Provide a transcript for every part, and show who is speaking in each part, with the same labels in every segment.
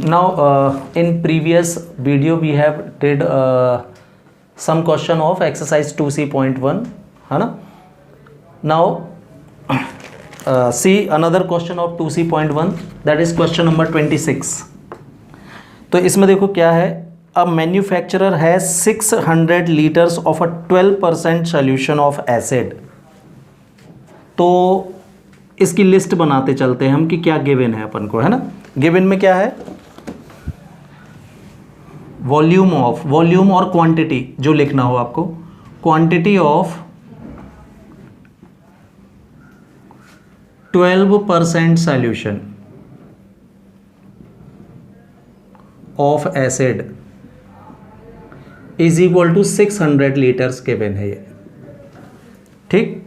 Speaker 1: in previous video we have did some question of exercise 2C.1 है ना. Now see another question of 2C.1, that is question number 26. तो इसमें देखो क्या है. A manufacturer has 600 liters of a 12% solution of acid. तो इसकी list बनाते चलते हैं हम कि क्या गिवन है अपन को, है ना. गिवन में क्या है, वॉल्यूम और क्वांटिटी जो लिखना हो आपको. Quantity of 12% solution of acid is equal to 600 litres given है ये. ठीक.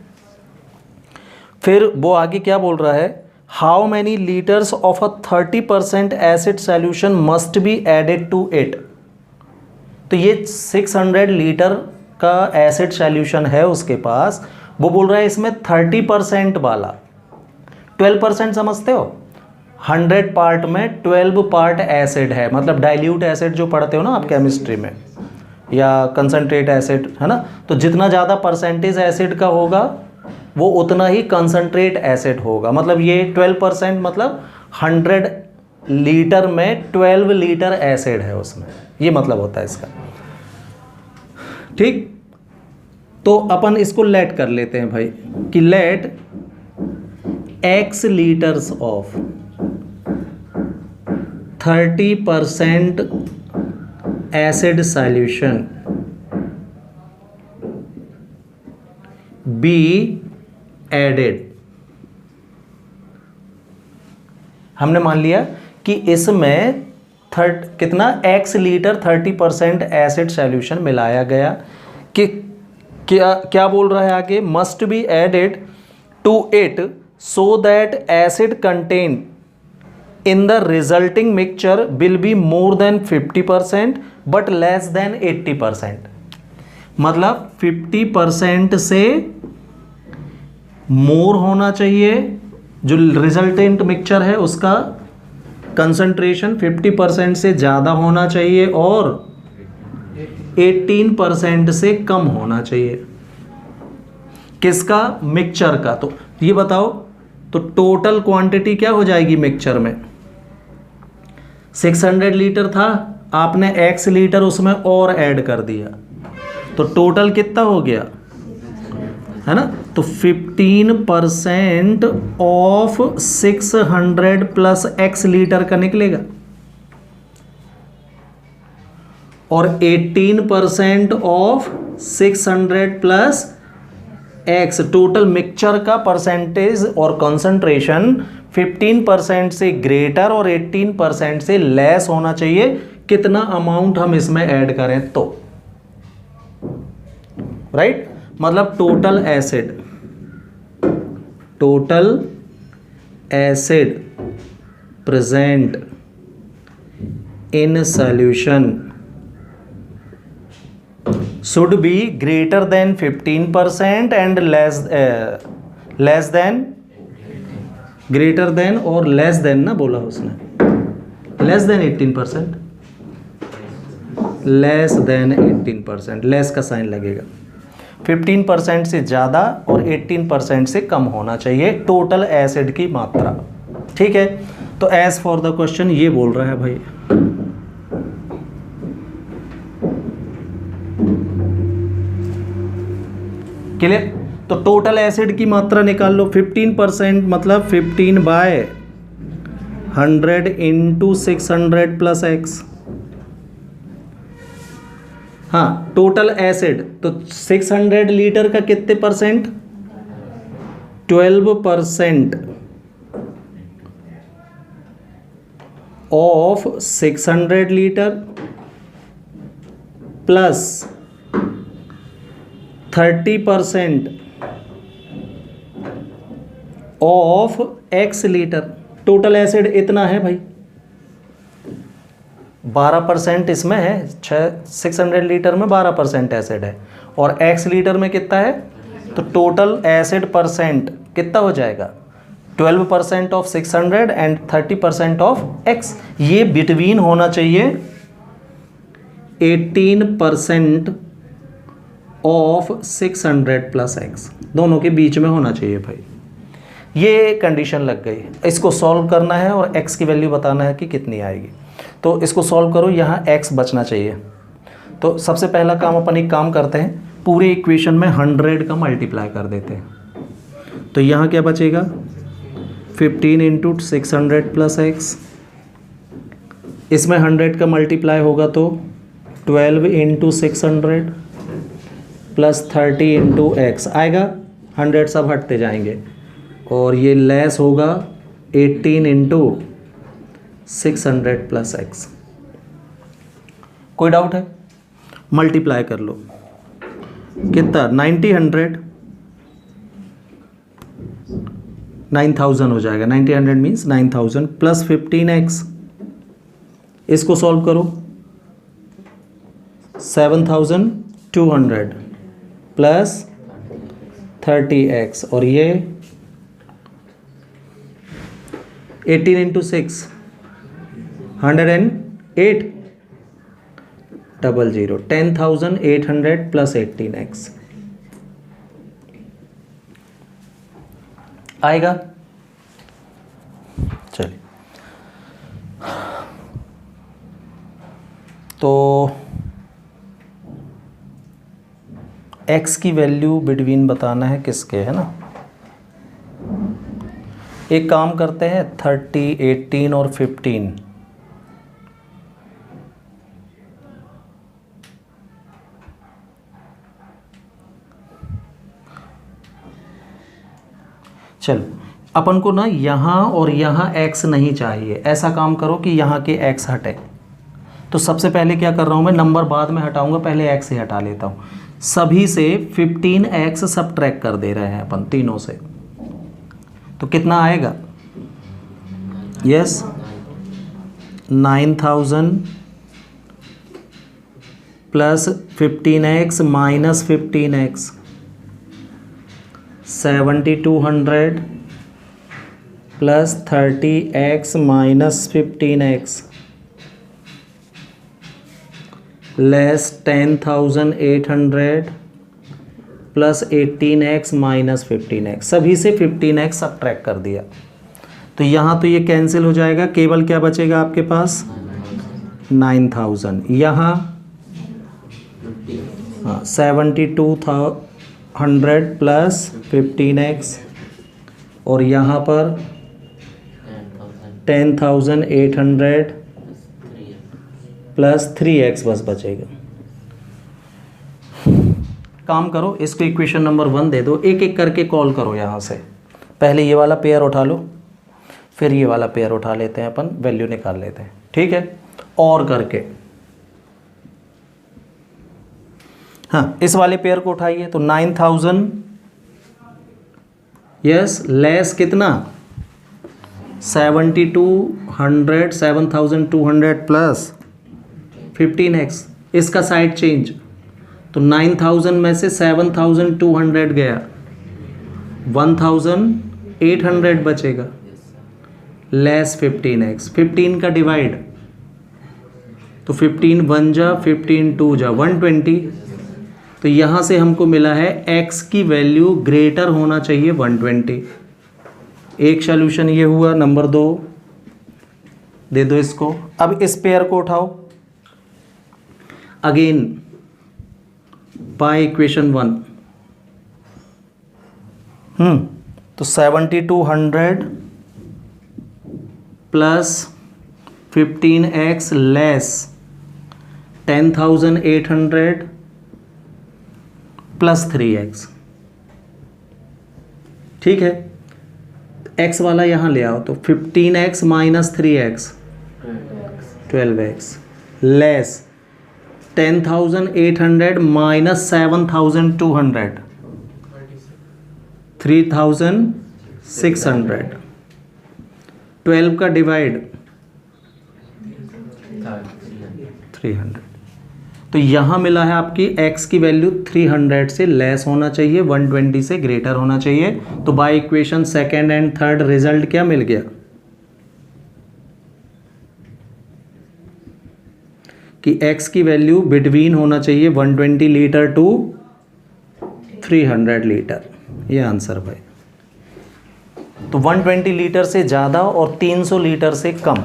Speaker 1: फिर वो आगे क्या बोल रहा है, how many litres of a 30% acid solution must be added to it. तो ये 600 लीटर का एसिड सॉल्यूशन है उसके पास. वो बोल रहा है इसमें 30% वाला, 12% समझते हो, 100 पार्ट में 12 पार्ट एसिड है. मतलब डाइल्यूट एसिड जो पढ़ते हो ना आप केमिस्ट्री में, या कंसनट्रेट एसिड, है ना. तो जितना ज़्यादा परसेंटेज एसिड का होगा वो उतना ही कंसनट्रेट एसिड होगा. मतलब ये 12% मतलब 100 लीटर में 12 लीटर एसिड है उसमें, ये मतलब होता है इसका. ठीक. तो अपन इसको लेट कर लेते हैं भाई कि let x litres of 30% acid solution be added. हमने मान लिया कि इसमें कितना x लीटर 30% एसिड सॉल्यूशन मिलाया गया. कि क्या बोल रहा है आगे, must be added to it so that acid content in the resulting mixture will be more than 50% but less than 80%. मतलब 50% से मोर होना चाहिए, जो रिजल्टेंट मिक्सचर है उसका कंसंट्रेशन 50% से ज़्यादा होना चाहिए और 18% से कम होना चाहिए. किसका, मिक्सचर का. तो ये बताओ, तो टोटल क्वांटिटी क्या हो जाएगी मिक्सचर में. 600 लीटर था, आपने x लीटर उसमें और ऐड कर दिया, तो टोटल कितना हो गया, है ना. तो 15% ऑफ 600 प्लस x लीटर का निकलेगा और 18% of 600 plus x. Total mixture का परसेंटेज और कंसंट्रेशन 15% से ग्रेटर और 18% से लेस होना चाहिए. कितना अमाउंट हम इसमें ऐड करें तो, राइट. मतलब total acid present in solution should be greater than 15% and less than greater than और less than ना बोला उसने, less than 18%, less than 18%, less का साइन लगेगा. 15% से ज़्यादा और 18% से कम होना चाहिए टोटल एसिड की मात्रा. ठीक है. तो एज फॉर द क्वेश्चन ये बोल रहा है भाई. क्लियर. तो टोटल एसिड की मात्रा निकाल लो. 15% मतलब 15/100 इंटू 600 प्लस x. हाँ, टोटल एसिड तो 600 लीटर का कितने percent, 12% of 600 litre plus 30% of x litre. Total acid इतना है भाई, 12% इसमें है. 600 लीटर में 12% एसिड है और x लीटर में कितना है. तो टोटल एसिड परसेंट कितना हो जाएगा, 12% ऑफ 600 एंड 30% ऑफ x, ये बिटवीन होना चाहिए 18% ऑफ 600 प्लस x, दोनों के बीच में होना चाहिए भाई। ये कंडीशन लग गई, इसको सॉल्व करना है और x की वैल्यू बताना है कि कितनी आएगी। तो इसको सॉल्व करो, यहाँ x बचना चाहिए। तो सबसे पहला काम अपन एक काम करते हैं, पूरे इक्वेशन में 100 का मल्टीप्लाई कर देते हैं। तो यहाँ क्या बचेगा 15 इंटू 600 प्लस एक्स, इसमें 100 का मल्टीप्लाई होगा तो 12 इंटू 600 प्लस 30 इंटू एक्स आएगा, 100 सब हटते जाएंगे और ये लेस होगा 18 इंटू 600 प्लस एक्स। कोई डाउट है? मल्टीप्लाई कर लो, कितना 9000 हो जाएगा, 9000 मीन्स 9000 प्लस 15x, इसको सॉल्व करो 7200 प्लस 30x और ये 18 इंटू 6 108 00 10800 प्लस 18x आएगा। चलिए, तो x की वैल्यू बिटवीन बताना है किसके, है ना। एक काम करते हैं 30, 18 और 15, चलो अपन को ना यहाँ और यहाँ x नहीं चाहिए। ऐसा काम करो कि यहाँ के x हटे। तो सबसे पहले क्या कर रहा हूँ मैं, नंबर बाद में हटाऊंगा, पहले x ही हटा लेता हूँ। सभी से 15x सब्ट्रैक्ट कर दे रहे हैं अपन तीनों से, तो कितना आएगा, yes 9000 plus 15x minus 15x 7200 plus 30x minus 15x less 10800 plus 18x minus 15x, सभी से 15x सब्ट्रैक्ट कर दिया। तो यहाँ तो ये कैंसिल हो जाएगा, केवल क्या बचेगा आपके पास 9000। यहाँ हाँ 7200 प्लस 15x और यहाँ पर 10800 प्लस 3x बस बचेगा। काम करो, इसको इक्वेशन नंबर 1 दे दो, एक एक करके कॉल करो यहाँ से। पहले ये वाला पेयर उठा लो, फिर ये वाला पेयर उठा लेते हैं, अपन वैल्यू निकाल लेते हैं, ठीक है। और करके हाँ इस वाले पेयर को उठाइए, तो 9000 यस लेस कितना 7200 प्लस 15x, इसका साइड चेंज, तो 9000 में से 7200 गया, 1800 बचेगा लेस 15x, 15 का डिवाइड, तो 15 1 जा 15 2 जा 120। तो यहाँ से हमको मिला है x की वैल्यू ग्रेटर होना चाहिए 120। एक सॉल्यूशन ये हुआ। नंबर 2 दे दो इसको। अब इस पेयर को उठाओ अगेन बाय इक्वेशन 1। तो 7200 plus 15x less 10800 plus 3x, ठीक है। x वाला यहाँ ले आओ, तो 15x minus 3x 12x less 10800 minus 7200 3600, 12 का डिवाइड 300। तो यहाँ मिला है आपकी x की वैल्यू 300 से लेस होना चाहिए, 120 से ग्रेटर होना चाहिए। तो by equation second and third result क्या मिल गया कि x की वैल्यू बिटवीन होना चाहिए 120 लीटर टू 300 लीटर। ये आंसर भाई। तो 120 लीटर से ज़्यादा और 300 लीटर से कम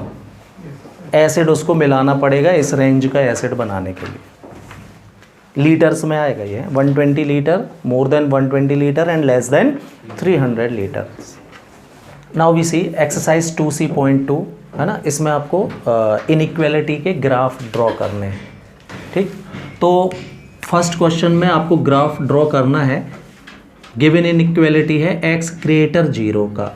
Speaker 1: एसिड उसको मिलाना पड़ेगा इस रेंज का एसिड बनाने के लिए। लीटर्स में आएगा ये 120 litre, more than 120 litre and less than 300 litre. Now we see exercise 2C.2 है ना। इसमें आपको इनइक्वालिटी के ग्राफ ड्रॉ करने हैं। ठीक, तो फर्स्ट क्वेश्चन में आपको ग्राफ ड्रॉ करना है। गिवन इनइक्वालिटी है x ग्रेटर 0 का।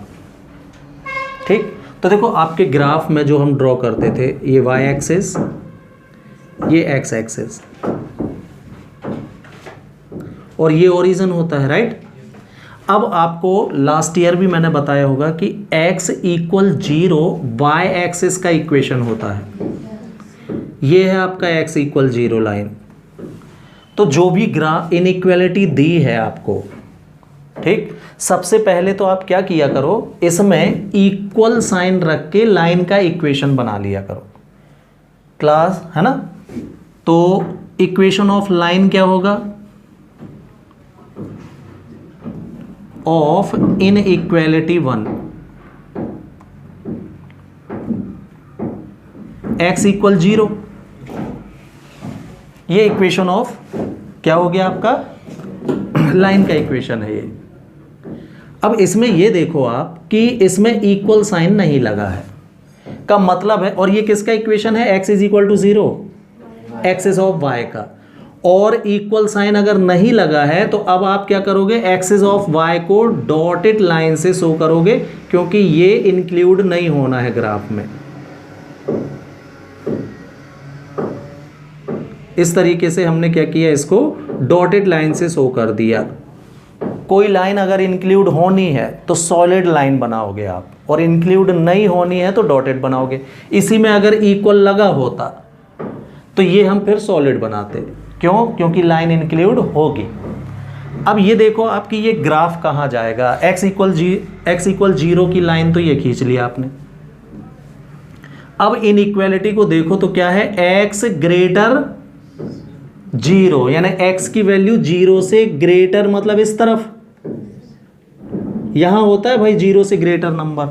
Speaker 1: ठीक, तो देखो आपके ग्राफ में जो हम ड्रॉ करते थे, ये y एक्सिस, ये x एक्सिस और ये ओरिजिन होता है, राइट। अब आपको लास्ट ईयर भी मैंने बताया होगा कि x इक्वल 0 y एक्सिस का इक्वेशन होता है। ये है आपका x इक्वल 0 लाइन। तो जो भी ग्राफ इनइक्वालिटी दी है आपको, ठीक, सबसे पहले तो आप क्या किया करो, इसमें इक्वल साइन रख के लाइन का इक्वेशन बना लिया करो क्लास, है ना। तो इक्वेशन ऑफ लाइन क्या होगा, ऑफ इनइक्वालिटी 1 x इक्वल 0। ये इक्वेशन ऑफ क्या हो गया आपका लाइन का इक्वेशन है ये। अब इसमें ये देखो आप कि इसमें इक्वल साइन नहीं लगा है का मतलब है, और ये किसका इक्वेशन है, x is equal to 0 axis of y का। और इक्वल साइन अगर नहीं लगा है तो अब आप क्या करोगे, एक्सिस ऑफ y को डॉटेड लाइन से शो करोगे, क्योंकि ये इंक्लूड नहीं होना है ग्राफ में। इस तरीके से हमने क्या किया, इसको डॉटेड लाइन से शो कर दिया। कोई लाइन अगर इंक्लूड होनी है तो सॉलिड लाइन बनाओगे आप, और इंक्लूड नहीं होनी है तो डॉटेड बनाओगे। इसी में अगर इक्वल लगा होता तो ये हम फिर सॉलिड बनाते। क्यों, क्योंकि लाइन इंक्लूड होगी। अब ये देखो आपकी ये ग्राफ कहाँ जाएगा, x इक्वल 0 की लाइन तो ये खींच लिया आपने। अब इनइक्वालिटी को देखो तो क्या है, x ग्रेटर 0, यानी x की वैल्यू 0 से ग्रेटर, मतलब इस तरफ। यहां होता है भाई 0 से ग्रेटर नंबर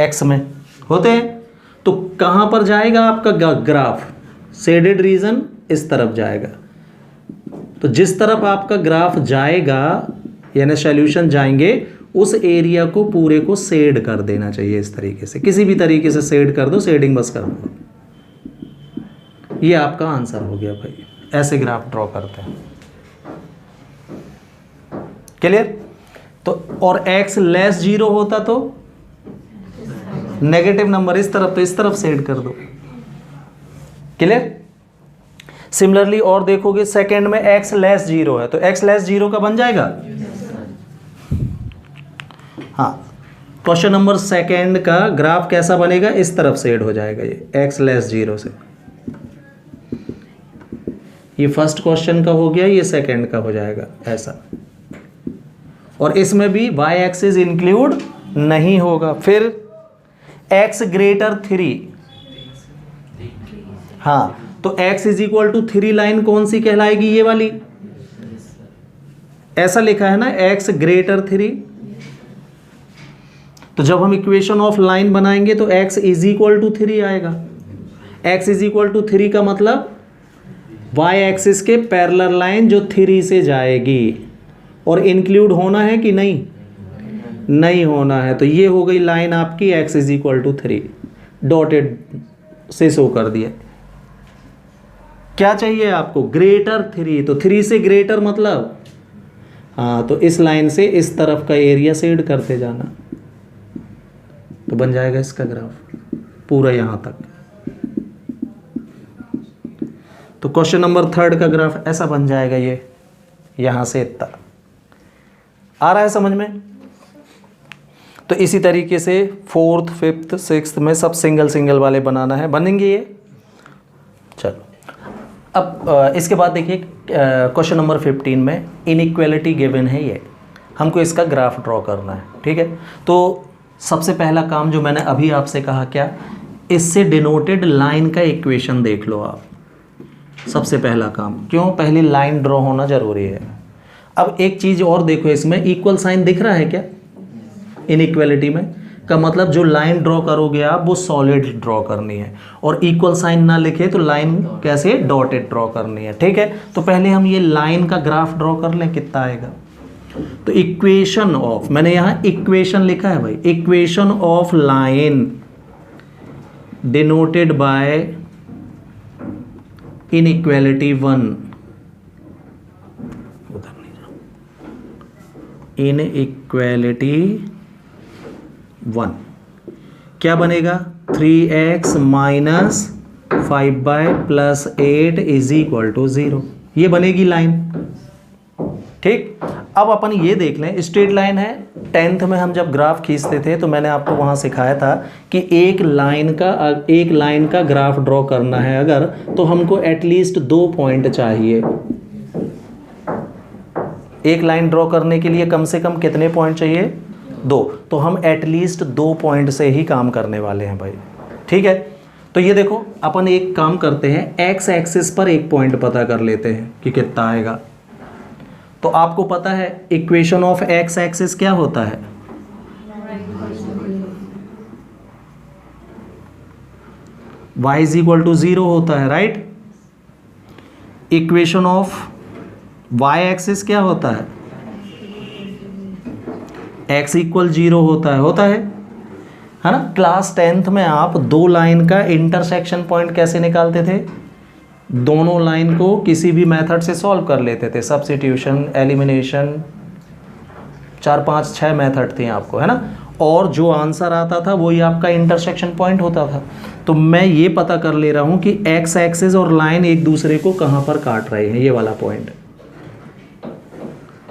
Speaker 1: x में होते हैं। तो कहां पर जाएगा आपका ग्राफ, शेडेड रीजन इस तरफ जाएगा। तो जिस तरफ आपका ग्राफ जाएगा यानी सॉल्यूशन जाएंगे, उस एरिया को पूरे को शेड कर देना चाहिए इस तरीके से। किसी भी तरीके से शेड कर दो, शेडिंग बस कर दो। ये आपका आंसर हो गया भाई। ऐसे ग्राफ ड्रॉ करते हैं, क्लियर। तो और x लेस 0 होता तो नेगेटिव नंबर इस तरफ, तो इस तरफ शेड कर दो, क्लियर। सिमिलरली और देखोगे सेकंड में x लेस 0 है तो x लेस 0 का बन जाएगा। हाँ, क्वेश्चन नंबर सेकंड का ग्राफ कैसा बनेगा, इस तरफ शेड हो जाएगा ये x लेस 0 से। ये फर्स्ट क्वेश्चन का हो गया, ये सेकंड का हो जाएगा ऐसा। और इसमें भी y एक्सिस इंक्लूड नहीं होगा। फिर x ग्रेटर 3, हाँ, तो x is equal to 3 line कौन सी कहलाएगी, ये वाली। ऐसा लिखा है ना, x ग्रेटर 3। तो जब हम इक्वेशन ऑफ लाइन बनाएंगे तो x इज इक्वल टू 3 आएगा। x इज इक्वल टू 3 का मतलब y एक्सिस के पैरेलल लाइन जो 3 से जाएगी, और इंक्लूड होना है कि नहीं, नहीं होना है। तो ये हो गई लाइन आपकी x is equal to 3, dotted से शो कर दिया। क्या चाहिए आपको, ग्रेटर 3, तो 3 से ग्रेटर मतलब, हाँ, तो इस लाइन से इस तरफ का एरिया शेड करते जाना, तो बन जाएगा इसका ग्राफ पूरा यहां तक। तो क्वेश्चन नंबर थर्ड का ग्राफ ऐसा बन जाएगा, ये यहां से इतना आ रहा है समझ में। तो इसी तरीके से फोर्थ, फिफ्थ, सिक्स्थ में सब सिंगल सिंगल वाले बनाना है, बनेंगे ये। चलो अब इसके बाद देखिए क्वेश्चन नंबर 15 में इनइक्वालिटी गिवन है, ये हमको इसका ग्राफ ड्रॉ करना है। ठीक है, तो सबसे पहला काम जो मैंने अभी आपसे कहा, क्या इससे डिनोटेड लाइन का इक्वेशन देख लो आप। सबसे पहला काम, क्यों, पहली लाइन ड्रॉ होना ज़रूरी है। अब एक चीज़ और देखो, इसमें इक्वल साइन दिख रहा है क्या इनइक्वालिटी में, का मतलब जो लाइन ड्रॉ करोगे आप वो सॉलिड ड्रॉ करनी है, और इक्वल साइन ना लिखे तो लाइन कैसे डॉटेड ड्रॉ करनी है। ठीक है, तो पहले हम ये लाइन का ग्राफ ड्रॉ कर लें, कितना आएगा। तो इक्वेशन ऑफ, मैंने यहाँ इक्वेशन लिखा है भाई, equation of line denoted by inequality 1, inequality 1 क्या बनेगा, 3x minus 5y plus 8 is equal to 0, ये बनेगी लाइन। ठीक, अब अपन ये देख लें, स्ट्रेट लाइन है। 10th में हम जब ग्राफ खींचते थे तो मैंने आपको वहाँ सिखाया था कि एक लाइन का ग्राफ ड्रॉ करना है अगर, तो हमको एटलीस्ट 2 पॉइंट चाहिए। एक लाइन ड्रॉ करने के लिए कम से कम कितने पॉइंट चाहिए, 2। तो हम एटलीस्ट 2 पॉइंट से ही काम करने वाले हैं भाई। ठीक है, तो ये देखो, अपन एक काम करते हैं, एक्स एक्सिस पर एक पॉइंट पता कर लेते हैं कि कितना आएगा। तो आपको पता है इक्वेशन ऑफ एक्स एक्सिस क्या होता है, y इज इक्वल टू 0 होता है, right. Equation of y axis क्या होता है, x इक्वल 0 होता है ना। क्लास 10th में आप 2 लाइन का इंटरसेक्शन पॉइंट कैसे निकालते थे, दोनों लाइन को किसी भी मेथड से सॉल्व कर लेते थे, सब्स्टिट्यूशन, एलिमिनेशन, 4 5 6 मेथड थे आपको, है ना। और जो आंसर आता था वही आपका इंटरसेक्शन पॉइंट होता था। तो मैं ये पता कर ले रहा हूँ कि एक्स एक्सिस और लाइन एक दूसरे को कहाँ पर काट रहे हैं, ये वाला पॉइंट।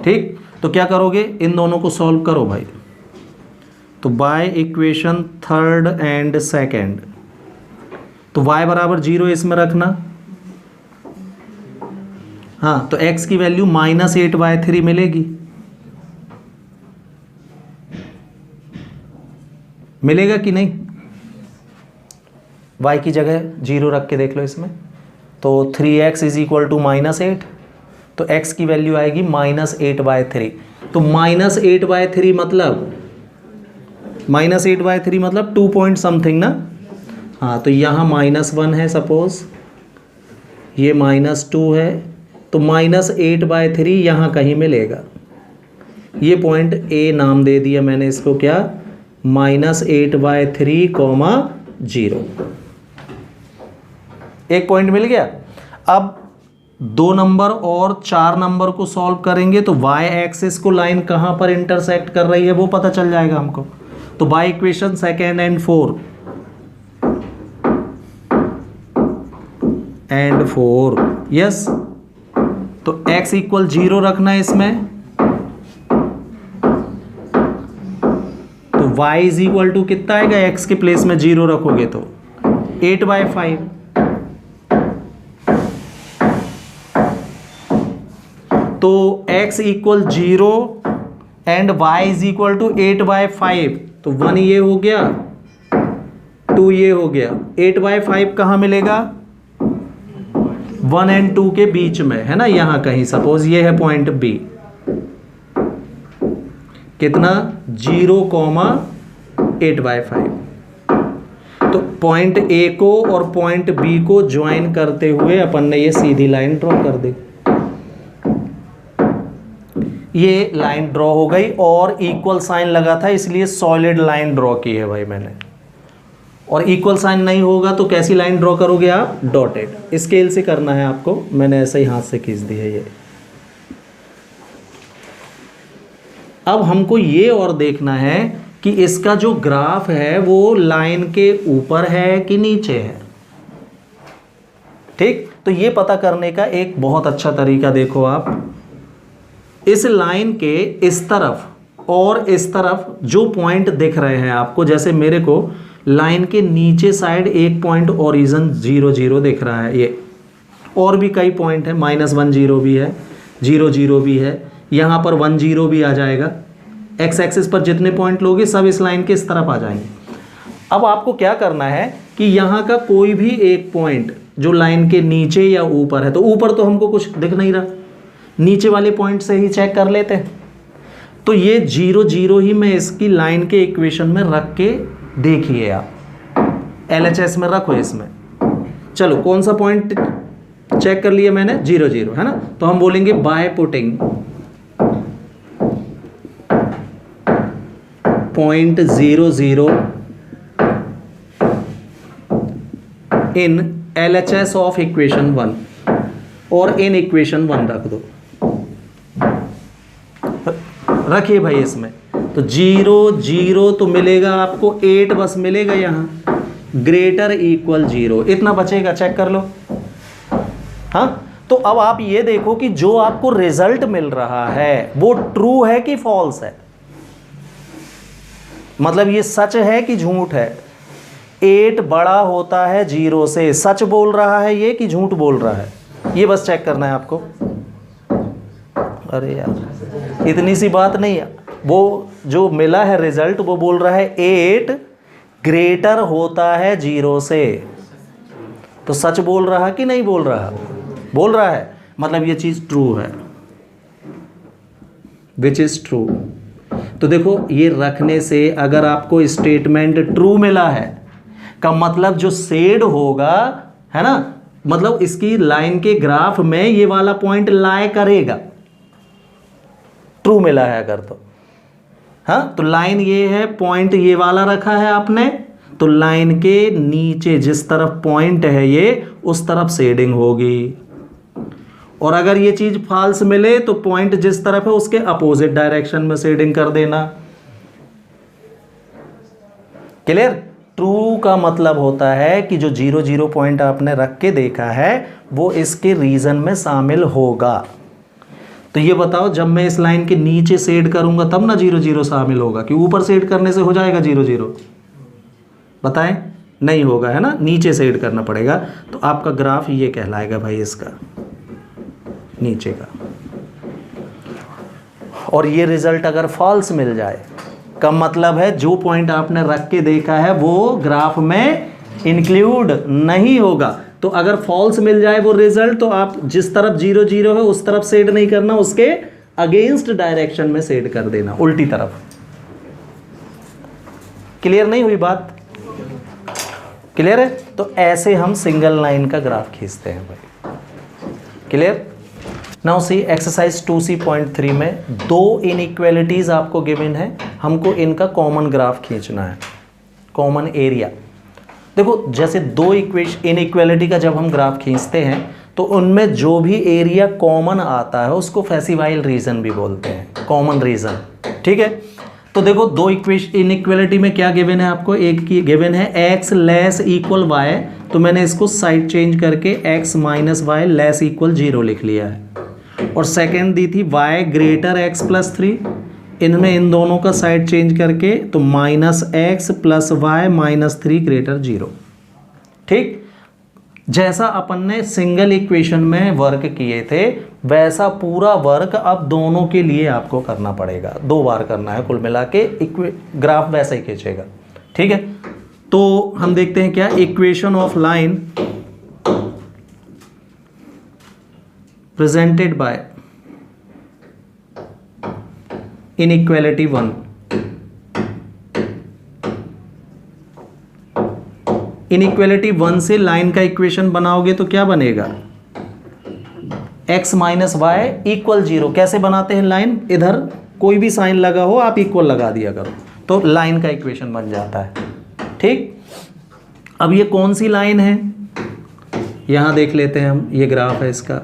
Speaker 1: ठीक, तो क्या करोगे, इन दोनों को सॉल्व करो भाई। तो by equation 3rd and 2nd, तो y बराबर 0 इसमें रखना। हाँ, तो x की वैल्यू -8/3 मिलेगी, मिलेगा कि नहीं। y की जगह 0 रख के देख लो इसमें, तो 3x इज इक्वल टू -8, तो x की वैल्यू आएगी -8/3। तो -8/3 मतलब 2 पॉइंट समथिंग ना। हाँ, तो यहाँ -1 है सपोज, ये -2 है, तो -8/3 यहाँ कहीं मिलेगा। ये पॉइंट A नाम दे दिया मैंने इसको, क्या, -8/3, 0। एक पॉइंट मिल गया। अब 2 नंबर और 4 नंबर को सॉल्व करेंगे तो y एक्सिस को लाइन कहाँ पर इंटरसेक्ट कर रही है वो पता चल जाएगा हमको। तो by equation 2nd and 4 yes, तो x इक्वल 0 रखना है इसमें, तो y इज इक्वल टू कितना आएगा, x के प्लेस में 0 रखोगे तो 8/5। तो x equal 0 and y is equal to 8/5, तो 1 ये हो गया, 2 ये हो गया। 8/5 कहाँ मिलेगा, 1 एंड 2 के बीच में, है ना, यहाँ कहीं। सपोज ये है पॉइंट B, कितना, 0,8/5। तो पॉइंट A को और पॉइंट B को ज्वाइन करते हुए अपन ने ये सीधी लाइन ड्रॉ कर दी। ये लाइन ड्रॉ हो गई और इक्वल साइन लगा था इसलिए सॉलिड लाइन ड्रॉ की है भाई मैंने। और इक्वल साइन नहीं होगा तो कैसी लाइन ड्रॉ करोगे आप, डॉटेड। स्केल से करना है आपको, मैंने ऐसे ही हाथ से खींच दी है ये। अब हमको ये और देखना है कि इसका जो ग्राफ है वो लाइन के ऊपर है कि नीचे है। ठीक, तो ये पता करने का एक बहुत अच्छा तरीका देखो आप, इस लाइन के इस तरफ और इस तरफ जो पॉइंट दिख रहे हैं आपको, जैसे मेरे को लाइन के नीचे साइड एक पॉइंट ओरिजिन 0 0 दिख रहा है ये, और भी कई पॉइंट है, -10 भी है, 0 भी है, यहाँ पर 10 भी आ जाएगा। एक्स एक्सिस पर जितने पॉइंट लोगे सब इस लाइन के इस तरफ आ जाएंगे। अब आपको क्या करना है कि यहाँ का कोई भी एक पॉइंट जो लाइन के नीचे या ऊपर है, तो ऊपर तो हमको कुछ दिख नहीं रहा, नीचे वाले पॉइंट से ही चेक कर लेते हैं। तो ये 0 ही मैं इसकी लाइन के इक्वेशन में रख के देखिए आप, LHS में रखो इसमें। चलो कौन सा पॉइंट चेक कर लिया मैंने, 0 है ना, तो हम बोलेंगे by putting point 0 in LHS of equation 1 और इन इक्वेशन 1 रख दो, रखिए भाई इसमें। तो 0 तो मिलेगा आपको 8 बस मिलेगा यहाँ, ग्रेटर इक्वल 0 इतना बचेगा, चेक कर लो। हाँ, तो अब आप ये देखो कि जो आपको रिजल्ट मिल रहा है वो ट्रू है कि फॉल्स है, मतलब ये सच है कि झूठ है। 8 बड़ा होता है 0 से, सच बोल रहा है ये कि झूठ बोल रहा है, ये बस चेक करना है आपको। अरे यार इतनी सी बात नहीं है, वो जो मिला है रिजल्ट वो बोल रहा है 8 ग्रेटर होता है 0 से, तो सच बोल रहा कि नहीं बोल रहा, बोल रहा है, मतलब ये चीज़ ट्रू है, विच इज़ ट्रू। तो देखो ये रखने से अगर आपको स्टेटमेंट ट्रू मिला है का मतलब जो शेड होगा, है ना, मतलब इसकी लाइन के ग्राफ में ये वाला पॉइंट लाई करेगा, ट्रू मिला है अगर तो। हाँ, तो लाइन ये है, पॉइंट ये वाला रखा है आपने, तो लाइन के नीचे जिस तरफ पॉइंट है ये उस तरफ शेडिंग होगी। और अगर ये चीज फॉल्स मिले तो पॉइंट जिस तरफ है उसके अपोजिट डायरेक्शन में शेडिंग कर देना। क्लियर? ट्रू का मतलब होता है कि जो 0 पॉइंट आपने रख के देखा है वो इसके रीजन में शामिल होगा। तो ये बताओ, जब मैं इस लाइन के नीचे शेड करूंगा तब ना 0 शामिल होगा, कि ऊपर शेड करने से हो जाएगा 0? बताएं, नहीं होगा, है ना, नीचे शेड करना पड़ेगा। तो आपका ग्राफ ये कहलाएगा भाई इसका, नीचे का। और ये रिजल्ट अगर फॉल्स मिल जाए का मतलब है जो पॉइंट आपने रख के देखा है वो ग्राफ में इंक्लूड नहीं होगा। तो अगर फॉल्स मिल जाए वो रिजल्ट, तो आप जिस तरफ 0 है उस तरफ शेड नहीं करना, उसके अगेंस्ट डायरेक्शन में शेड कर देना, उल्टी तरफ। क्लियर नहीं हुई बात? क्लियर है? तो ऐसे हम सिंगल लाइन का ग्राफ खींचते हैं भाई। Clear? Now see exercise 2C.3 में 2 इनइक्वालिटीज आपको गिवन है, हमको इनका कॉमन ग्राफ खींचना है, कॉमन एरिया। देखो जैसे 2 इनइक्वालिटी का जब हम ग्राफ खींचते हैं तो उनमें जो भी एरिया कॉमन आता है उसको फैसिवाइल रीजन भी बोलते हैं, कॉमन रीजन। ठीक है, तो देखो 2 इनइक्वालिटी में क्या गिवन है आपको, एक की गिवन है x लेस इक्वल y, तो मैंने इसको साइड चेंज करके x minus y less equal 0 लिख लिया है। और सेकेंड दी थी y ग्रेटर x प्लस 3, इनमें इन दोनों का साइड चेंज करके तो minus x plus y minus 3 greater 0। ठीक, जैसा अपन ने सिंगल इक्वेशन में वर्क किए थे वैसा पूरा वर्क अब दोनों के लिए आपको करना पड़ेगा, 2 बार करना है, कुल मिला के ग्राफ वैसा ही खींचेगा। ठीक है, तो हम देखते हैं क्या, equation of line presented by inequality 1। Inequality 1 से लाइन का इक्वेशन बनाओगे तो क्या बनेगा, x माइनस वाई इक्वल 0। कैसे बनाते हैं लाइन, इधर कोई भी साइन लगा हो आप इक्वल लगा दिया करो तो लाइन का इक्वेशन बन जाता है। ठीक, अब ये कौन सी लाइन है यहां देख लेते हैं हम, ये ग्राफ है इसका,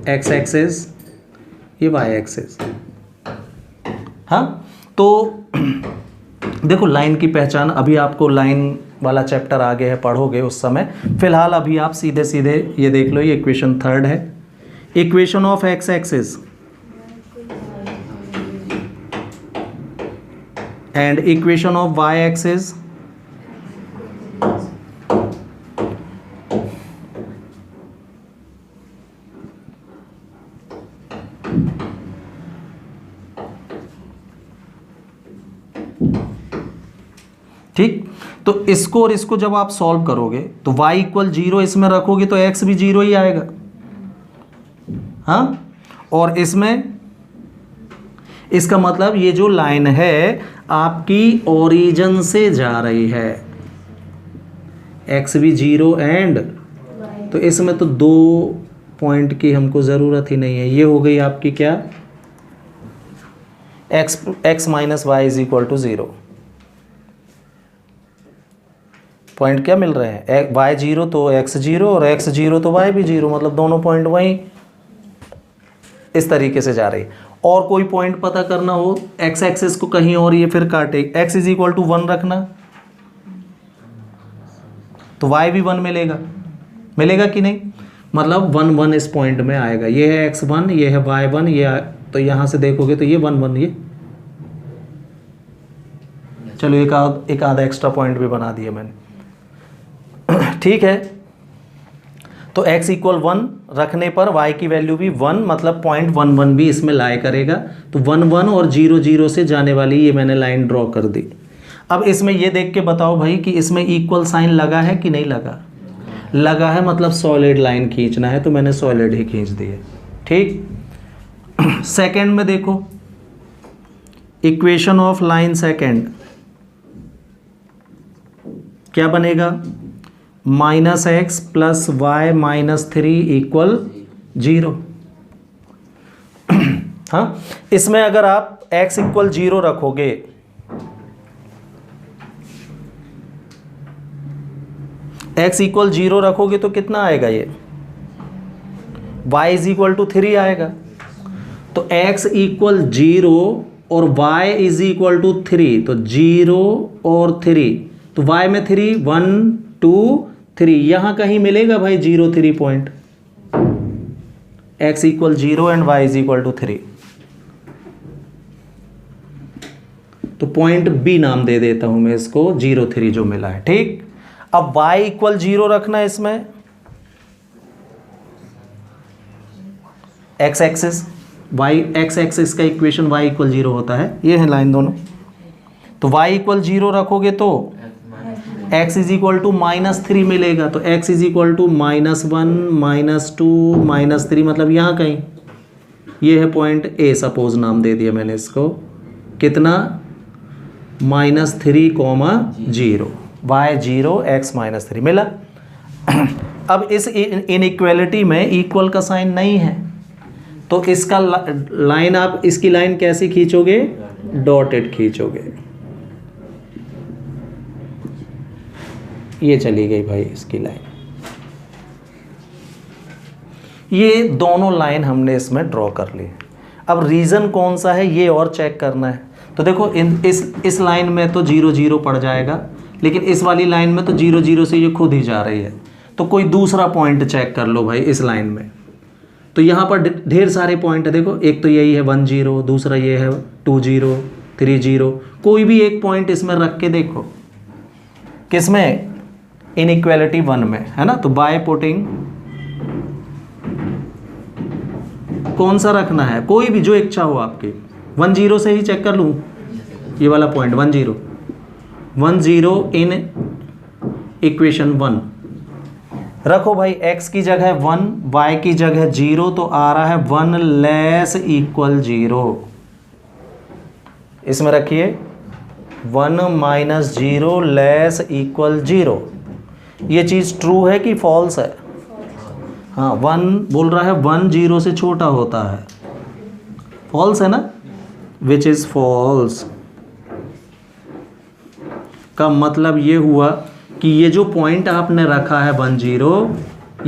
Speaker 1: x एक्सिस, ये y एक्सिस। हाँ, तो देखो लाइन की पहचान, अभी आपको लाइन वाला चैप्टर आगे है, पढ़ोगे उस समय। फिलहाल अभी आप सीधे सीधे ये देख लो, ये इक्वेशन 3 है, equation of x axis and equation of y axis ठीक, तो इसको और इसको जब आप सॉल्व करोगे तो y इक्वल 0 इसमें रखोगे तो x भी 0 ही आएगा, हाँ। और इसमें इसका मतलब ये जो लाइन है आपकी ओरिजिन से जा रही है, x भी 0 एंड, तो इसमें तो 2 पॉइंट की हमको ज़रूरत ही नहीं है। ये हो गई आपकी क्या, x minus y is equal to 0। Point क्या मिल रहे हैं, y 0 तो x 0 और x 0 तो y भी 0, मतलब दोनों पॉइंट वहीं इस तरीके से जा रही है। और कोई पॉइंट पता करना हो x एक्सिस को कहीं और ये फिर काटे, x इज इक्वल टू 1 रखना तो y भी 1 मिलेगा, मिलेगा कि नहीं, मतलब 1 1 इस पॉइंट में आएगा। ये है x1, ये है y1, ये तो यहाँ से देखोगे तो ये 1 1, ये चलो एक आधा एक्स्ट्रा पॉइंट भी बना दिया मैंने, ठीक है। तो x इक्वल 1 रखने पर y की वैल्यू भी 1, मतलब 0.11 भी इसमें लाई करेगा। तो 1 1 और 0 0 से जाने वाली ये मैंने लाइन ड्रॉ कर दी। अब इसमें ये देख के बताओ भाई कि इसमें इक्वल साइन लगा है कि नहीं लगा, लगा है, मतलब सॉलिड लाइन खींचना है, तो मैंने सॉलिड ही खींच दी है, ठीक। सेकंड में देखो, इक्वेशन ऑफ लाइन सेकंड क्या बनेगा, -x plus y minus 3 equal 0। हाँ, इसमें अगर आप x इक्वल 0 रखोगे, x इक्वल 0 रखोगे तो कितना आएगा, ये y इज इक्वल टू 3 आएगा। तो x इक्वल 0 और y इज इक्वल टू 3, तो 0 और 3, तो y में 3 1 2 3, यहां कहीं मिलेगा भाई 0 3 point, x equal 0 and y is equal to 3, तो पॉइंट B नाम दे देता हूं मैं इसको, 0 3 जो मिला है, ठीक। अब y इक्वल 0 रखना है इसमें, x एक्सिस, x एक्सिस का इक्वेशन y इक्वल 0 होता है, ये है लाइन दोनों। तो y इक्वल 0 रखोगे तो x इज इक्वल टू -3 मिलेगा, तो x इज इक्वल टू -1 -2 -3, मतलब यहाँ कहीं ये है पॉइंट A, सपोज नाम दे दिया मैंने इसको, कितना -3, -0, y 0 x -3 मिला। अब इस इनइक्वालिटी में इक्वल का साइन नहीं है, तो इसका लाइन आप इसकी लाइन कैसे खींचोगे, डॉटेड खींचोगे। ये चली गई भाई इसकी लाइन, ये दोनों लाइन हमने इसमें ड्रॉ कर ली। अब रीज़न कौन सा है ये और चेक करना है। तो देखो इस लाइन में तो 0 0 पड़ जाएगा, लेकिन इस वाली लाइन में तो 0 0 से ये खुद ही जा रही है, तो कोई दूसरा पॉइंट चेक कर लो भाई इस लाइन में। तो यहाँ पर ढेर सारे पॉइंट है, देखो एक तो यही है 1 0, दूसरा ये है 2 0 3 0, कोई भी एक पॉइंट इसमें रख के देखो, किसमें, इनइक्वालिटी 1 में, है ना। तो बाय पुटिंग कौन सा रखना है, कोई भी जो इच्छा हो आपकी, 1 0 से ही चेक कर लूँ, ये वाला पॉइंट 1 0 इन इक्वेशन 1 रखो भाई, x की जगह 1, y की जगह 0, तो आ रहा है 1 लेस इक्वल 0। इसमें रखिए 1 माइनस 0 लेस इक्वल 0। ये चीज़ ट्रू है कि फॉल्स है, हाँ 1 बोल रहा है 1 0 से छोटा होता है, फॉल्स है ना, विच इज़ फॉल्स। का मतलब ये हुआ कि ये जो पॉइंट आपने रखा है 1 0,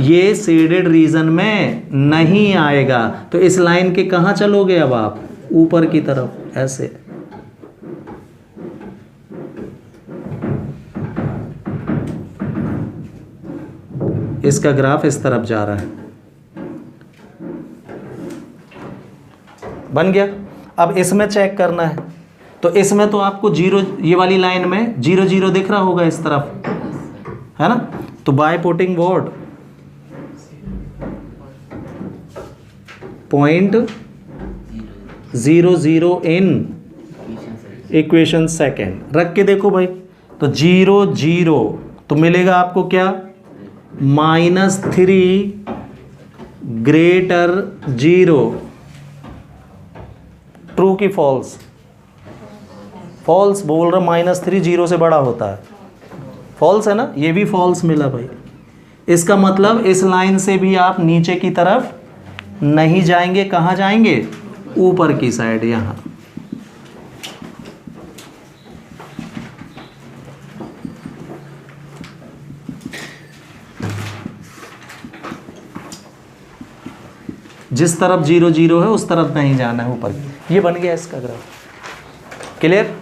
Speaker 1: ये शेडेड रीजन में नहीं आएगा। तो इस लाइन के कहाँ चलोगे अब आप, ऊपर की तरफ, ऐसे। इसका ग्राफ इस तरफ जा रहा है, बन गया। अब इसमें चेक करना है, तो इसमें तो आपको 0, ये वाली लाइन में 0 0 दिख रहा होगा इस तरफ, है ना। तो by putting what, point 0 0 in equation second रख के देखो भाई, तो 0 0, तो मिलेगा आपको क्या, -3 ग्रेटर 0। ट्रू की फॉल्स? फॉल्स बोल रहा, -3 0 से बड़ा होता है, फॉल्स है ना, ये भी फॉल्स मिला भाई। इसका मतलब इस लाइन से भी आप नीचे की तरफ नहीं जाएंगे, कहाँ जाएंगे, ऊपर की साइड, यहाँ। जिस तरफ 0 0 है उस तरफ नहीं जाना है ऊपर। ये बन गया इसका ग्राफ। क्लियर?